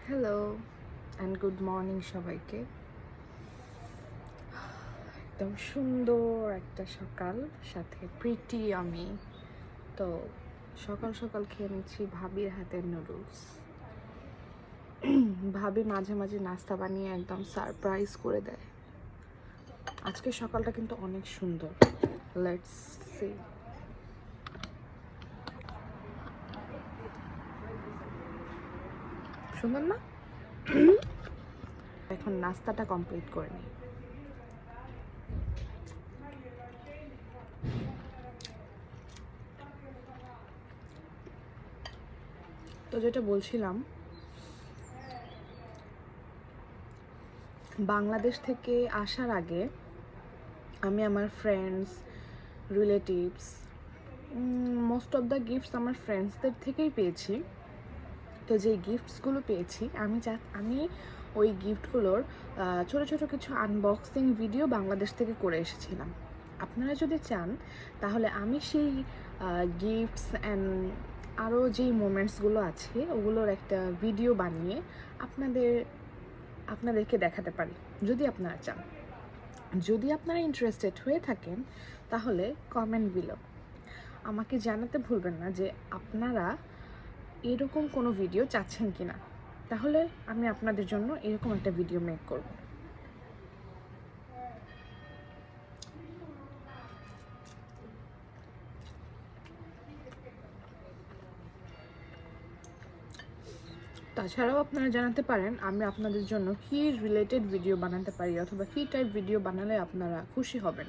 Hello and good morning সবাইকে। একদম সুন্দর একটা সকাল, সাথে প্রিটি আমি তো সকাল সকাল খেয়ে নিচ্ছি ভাবির হাতের নুডলস। ভাবি মাঝে মাঝে নাস্তা বানিয়ে একদম সারপ্রাইজ করে দেয়। আজকে সকালটা কিন্তু অনেক সুন্দর। Let's see. সুন্দর না? এখন নাস্তাটা কমপ্লিট করে নিই। তো যেটা বলছিলাম, বাংলাদেশ থেকে আসার আগে আমি আমার friends, relatives, most of the gifts আমার ফ্রেন্ডসদের থেকেই পেয়েছি। তো যেই গিফটসগুলো পেয়েছি আমি ওই গিফটগুলোর ছোটো ছোটো কিছু আনবক্সিং ভিডিও বাংলাদেশ থেকে করে এসেছিলাম। আপনারা যদি চান তাহলে আমি সেই গিফটস অ্যান্ড আরও যেই মোমেন্টসগুলো আছে ওগুলোর একটা ভিডিও বানিয়ে আপনাদেরকে দেখাতে পারি, যদি আপনারা চান। যদি আপনারা ইন্টারেস্টেড হয়ে থাকেন তাহলে কমেন্ট বিলো আমাকে জানাতে ভুলবেন না যে আপনারা এরকম কোনো ভিডিও চাচ্ছেন কিনা, তাহলে আমি আপনাদের জন্য এরকম একটা ভিডিও মেক করব। তাছাড়াও আপনারা জানাতে পারেন আমি আপনাদের জন্য কি রিলেটেড ভিডিও বানাতে পারি, অথবা কি টাইপ ভিডিও বানালে আপনারা খুশি হবেন।